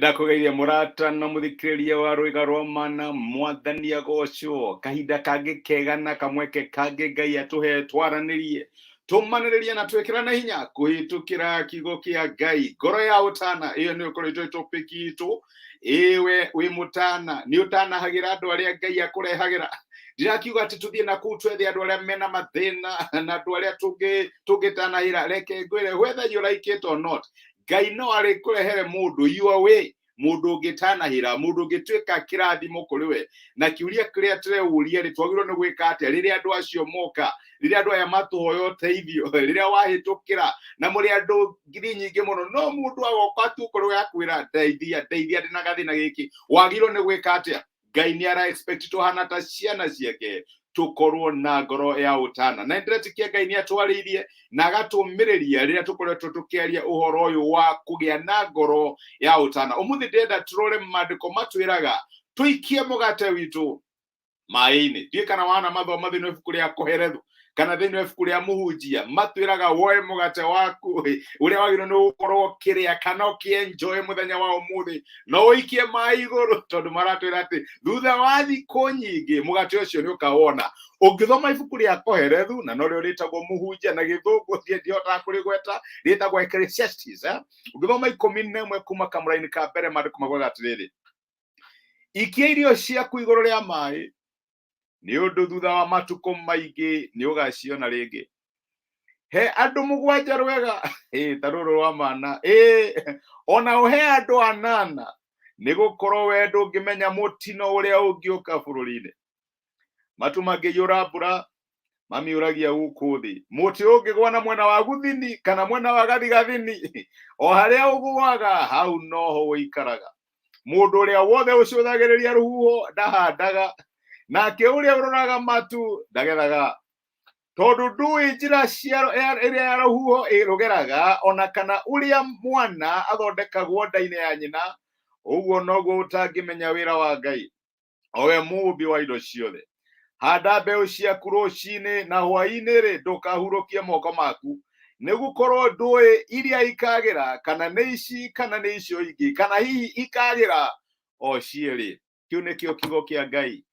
Ndakugeithia murata na muthikiriria wa rwiga rwa mana mwathani agocwo kahinda kangi kega na kamweke kangi Ngai atuhe twaranirie tumaniririe na twikirana hinya kuhitukira kigo kia Ngai ngoro ya utana iyo ni ukoretwo topic itu iwe wi mutana ni utana hagira andu aria Ngai akurehagira ndirakiuga ati tuthie na kuu twethe andu aria mena mathina na andu aria tungitanahira reke ngwire whether you like it or not Ngai no ari kurehere mundu your way mundu ngitanahira mundu ngitwika kirathimo kuri we na kiuria kiria tureuria ri twagirwo ni gwika atia riria andu acio moka riria andu aya matuhoya uteithio riria wahitukira na muri andu ngiri nyingi muno no mundu agoka tu kuri akwira ndeithia ndina gathina giki wagirwo ni gwika atia Ngai ni ara expect tuhana ta ciana ciake tukorwo na ngoro ya utana na ndiretikia Ngai ni atwaririe na agatumiriria riria tukoretwo tukiaria uhoro uyu wa kugia na ngoro ya utana umuthi ndenda turore mandiko matwiraga tuikie mugate witu mai-ini ndie kana wana mathoma thini ibuku ria kuherethu kana thini ibuku ria muhunjia matwiraga woe mugate waku uria wagirwo ni gukorwo kiria kana ukienjoy muthenya wa umuthi no uikie mai iguru tondu maratwira ati thutha wa thikũ nyingi mugate ucio ni ukawona ungithoma ibuku ria kuherethu na no rio ritagwo muhunjia na githungu ndiota kurigweta ritagwo Ecclesiastes ungithoma 11 kuma kamuraini ka mbere mandiko magwaga atiriri ikia irio ciaku iguru ria mai ni undu thutha wa matuko maingi ni ugaciona ringi he andu mugwanja rwega taruru wa mana ona uhe andu anana ni gukorwo we ndungimenya mutino uria ungiuka bururi-ini matu mangiyura mbura mamiuragia guku thi muti ungigwa na mwena wa guthini kana mwena wa gathigathini o haria ugwaga hau noho uikaraga mundu uria wothe ucũthagĩrĩria ruhuho ndahandaga nake uria uroraga matu ndagethaga tondu ndui njira cia iria ya ruhuho irugeraga ona kana uria mwana athondekagwo nda-ini ya nyina uguo noguo utangimenya wira wa Ngai owe mumbi wa indo ciothe handa mbeu ciaku ruci-ini na hwa-ini ri ndukahurukie moko maku ni gukorwo ndui iria ikagira kana ni ici kana ni icio ingi kana hihi ikagira o cieri kiu nikio kigo kia Ngai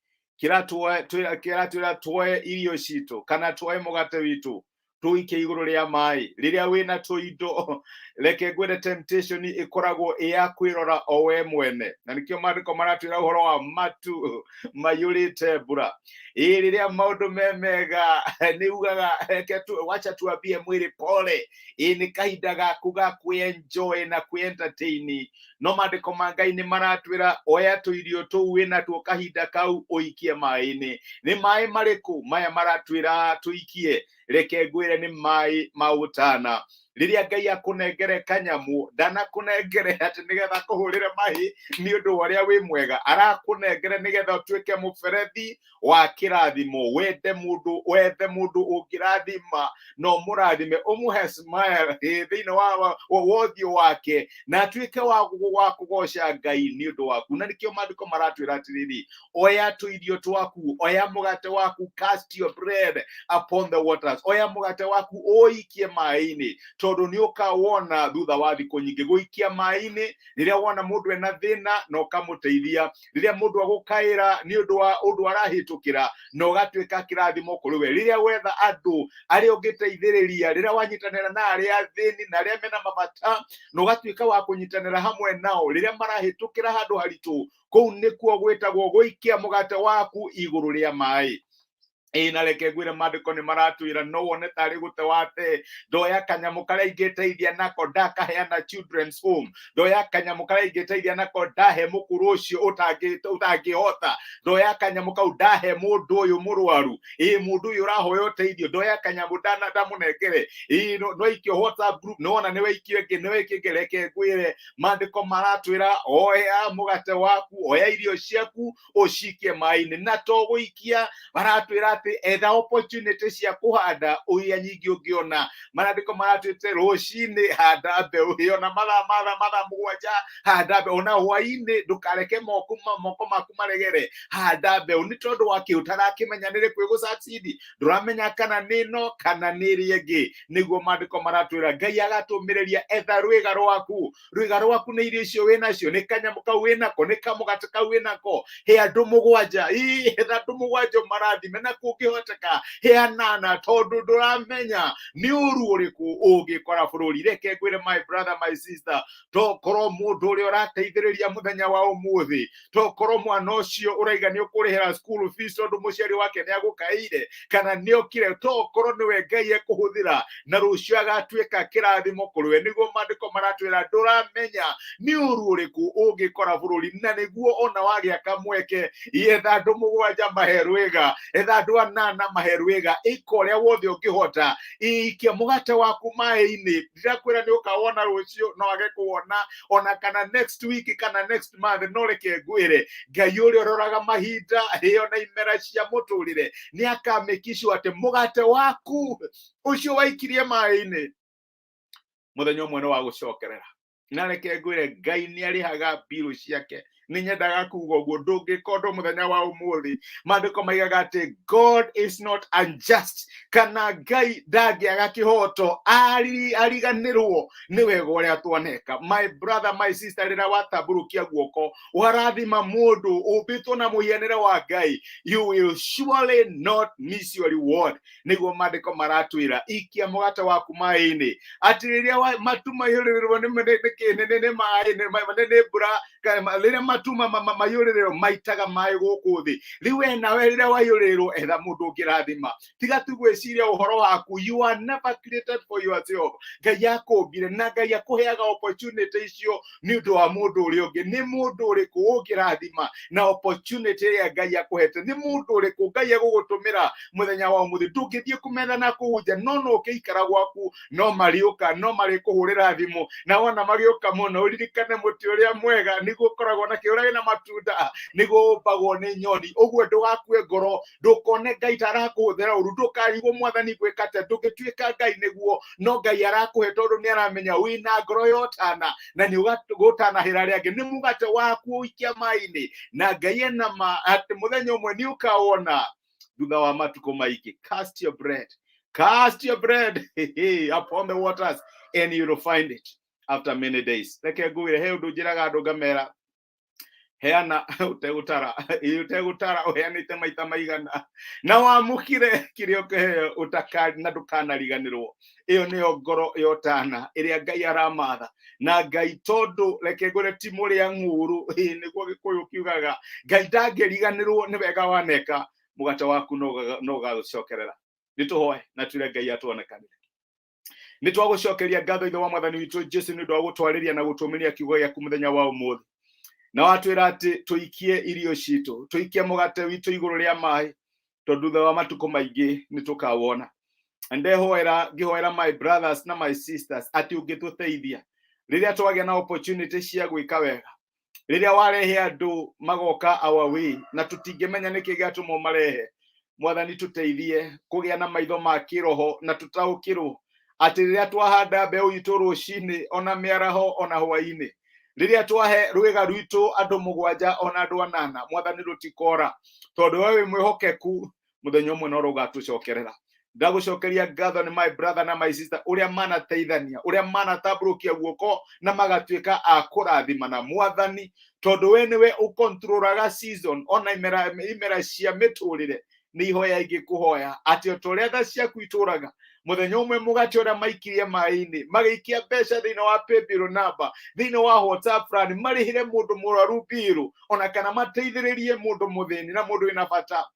kiratwira twoe irio citu kana twoe mugate witu tuike iguru ria mai riria wina tuindo reke ngwire temptation ikoragwo ya kwirora o we mwene na nikio mandiko maratwira uhoro wa matu mayurite mbura riria maundu memega ni ugaga reke wacha tuambie mwiri pole ni kahinda gaku ga kuenjoy na kuentertain no mandiko ma Ngai ni maratwira oya tuirio tu wina tu kahinda kau uikie mai-ini ni mai mariku maya maratwira tuikie reke ngwire ni mai mautana riria Ngai akunengere kanyamu ndana kunengere ati nigetha kuhurire mahi ni undu waria wi mwega arakunengere nigetha utwike muberethi wa kirathimo wethe mundu ungirathima no murathime umuhe smile thiini wa wothio wake na atwike wa kugoca Ngai ni undu waku na nikio mandiko maratwira atiriri oya tuirio twaku oya mugate waku cast your bread upon the waters oya mugate waku oikie mai-ini tondu ni ukawona thutha wa thiku nyingi guikia mai-ini riria wona mundu ena thina no kamuteithia riria mundu agukaira ni undu wa undu arahitukira no gatwika kirathimo kuri we riria wetha andu aria ungiteithiriria riria wanyitanira na aria thini na aria mena mabata no gatwika wa kunyitanira hamwe nao riria marahitukira handu haritu kou nikuo gwitagwo guikia mugate waku iguru ria mai na reke ngwire mandiko ni maratwira no wone tari gute wate ndoya kanyamu karia ingiteithia nako ndakaheana children's home ndoya kanyamu karia ingiteithia nako ndahe mukuru ucio utangihota ndoya kanyamu kau ndahe mundu uyu murwaru mundu uyu urahoya uteithio ndoya kanyamu ndamunengere no ikio WhatsApp group no ona niwe ikio ngi reke ngwire mandiko maratwira oya mugate waku oya irio ciaku ucikie mai-ini na to guikia maratwira ati etha opportunity cia kuhanda uya nyingi ungiona. Marandiko maratwite rucini handa mbeu iyo na mathaa mugwanja handa mbeu, ona hwaini ndukareke moko maku maregere handa mbeu, ni tondu wa ki utarakimenya niri kwi gusucceed, nduramenya kana nino kana niri ingi. Niguo mandiko maratwira Ngai agatumiriria etha rwiga rwaku ni irio icio winacio, ni kanyamu kau winako, ni kamugate kau winako, he andu mugwanja etha andu mugwanja marathime, na kungihoteka he 8, tondu nduramenya ni uru uriku ungikora bururi. Reke ngwire my brother my sister, tokorwo mundu uria urateithiriria muthenya wa umuthi, tokorwo mwana ucio uraiga ni ukurihira school fees tondu muciari wake ni agukaire, kana ni okire, tokorwo niwe Ngai ekuhuthira na rucio agatwika kirathimo kuriwe. Niguo mandiko maratwira nduramenya ni uru uriku ungikora bururi, na niguo ona wagia kamweke etha andu mugwanja maherwiga, etha andu 8 maherwiga, ikoria wothe ungihota, ikia mugate waku mai-ini. Ndirakwira ni ukawona rucio no age kuwona ona kana next week kana next month, no reke ngwire Ngai uria uroraga mahinda iyo na imera cia muturire ni akamekishu ati mugate waku ucio waikirie mai-ini muthenya umwe no wa gucokerera. Na reke ngwire Ngai ni arihaga biru ciake. Ni nyendaga kuga uguo ndungikondo muthenya wa umuthi. Mandiko maigaga ati God is not unjust, kana Ngai ndangiaga kihoto ariganirwo ni wega uria tuoneka. My brother my sister, rira watamburukia guoko warathima mundu ubitwo na muhianire wa Ngai, you will surely not miss your reward. Niguo mandiko maratwira ikia mugate waku mai-ini, ati riria matu mayurirwo ni mai ni mbura, riria matuma mayurirwo maitaga mai guku thi. Riwe nawe riria wayurirwo etha mundu ungirathima. Tiga tu gwiciria uhoro waku. You are never created for yourself. Ngai akumbire na Ngai akuheaga opportunity icio ni undu wa mundu uria ungi. Ni mundu uriku ungirathima na opportunity ria Ngai akuhete? Ni mundu uriku Ngai agugutumira muthenya wa umuthi? Ndungithie kumetha na kuhunja, no ukiikara gwaku no mariuka, no marikuhurira thimu, na wona mariuka muno uririkane muti uria mwega niguo ukoragwo na kiurage na matunda, niguo umbagwo ni nyoni. Uguo ndugakue ngoro, ndukone Ngai tarakuhuthira uru, ndukarigwo mwathani gwikate. Ndungituika Ngai niguo, no Ngai arakuhe tondu ni aramenya wina ngoro yotana na ni ugutanahira riangi. Ni mugate waku uikia mai-ini na Ngai enama ati muthenya umwe ni ukawona thutha wa matuko maiki. Cast your bread upon the waters and you will find it after many days. Reke ngwire he undu njiraga andu ngamera heana utegutara uheanite maita maigana na wamukire kirio kiheo utakari na ndukanariganirwo. Iyo niyo ngoro yotana iria Ngai aramatha, na Ngai tondu reke ngwire ti muria nguru niguo Gikuyu kiugaga Ngai ndangiriganirwo ni wega waneka, mugate waku no gagucokerera. Nituhoe na twire Ngai atuonekanire. Nitwagucokeria ngatho ithe wa mwathani witu Jesu ni undu wa gutwariria na gutumiria kiugo giaku muthenya wa umuthi. Na watwira ati tuikie irio citu, tuikie mugate witu iguru ria mai, tondu thutha wa matuko maingi nitukawona. Ngihoera my brothers na my sisters ati ungituteithia riria twagia na opportunity cia gwika wega, riria warehe andu magoka our way na tutingimenya niki giatuma marehe. Mwathani tuteithie kugia na maitho ma kiroho na tutaukirwo ati riria twahanda mbeu itu rucini ona miaraho ona hwaini, riria twahe rwiga rwitu andu mugwanja ona andu 8, Mwathani rutikora tondu wewe mwihokeku muthenya umwe no rugatucokerera. Ndagucokeria ngatho ni my brother na my sister uria manateithania, uria manatamburukia guoko na magatuika a kurathima na Mwathani, tondu we niwe ukontrolaga season ona imera cia miturire. Ni ihoya ingikuhoya ati otoria tha ciaku ituraga muthenya umwe mugate uria maikirie mai-ini magiikia mbeca thiini wa PayBill number, thiini wa WhatsApp fulani, marihire mundu muraru biru ona kana mateithiririe mundu muthini na mundu ina bata,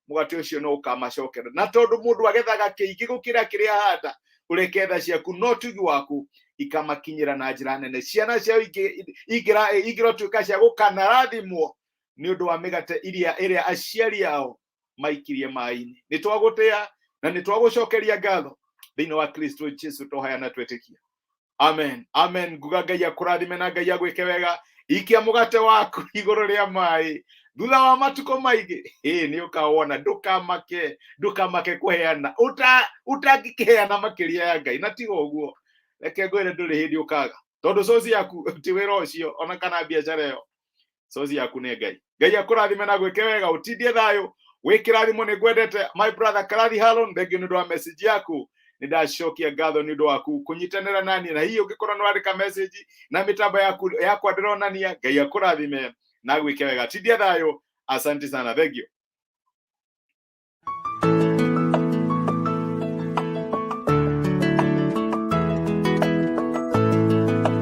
mugate ucio no ukamacokera. Na tondu mundu agethaga kiingi gukira kiria handa, ureke tha ciaku no tugi waku ikamakinyira na njira nene. Ciana ciao igirotuika cia gukanarathimwo ni undu wa migate iria aciari ao maikirie mai-ini. Nitwagutia na nitwagucokeria ngatho thiini wa Kristo Jesu tohayana twetikia. Amen. Nguga Ngai akurathime na Ngai agwike wega. Ikia mugate waku iguru ria mai thutha wa matuko maingĩ nĩ ũkawona ndũkamake kũheana ũtangĩkĩheana makĩria ya Ngai. Na tiga ũguo, reke ngwĩre ndũrĩ hĩndĩ ũkaga, tondũ source yaku ti wĩra ũcio ona kana biacara ĩyo. Source yaku nĩ Ngai. Ngai akũrathime na gwĩke wega, ũtindie thayũ, wĩkĩrathimo nĩ ngwendete. My brother Karathi Harron, thengiũ nĩ ũndũ wa message yaku. Nĩ ndacokia ngatho nĩ ũndũ waku kũnyitanĩra naniĩ, na hihi ũngĩkorwo nĩ wandĩka message na mĩtambo yakwa ndĩronania. Ngai akũrathime na gwĩke wega, tindia thayũ. Asante sana, thengiũ.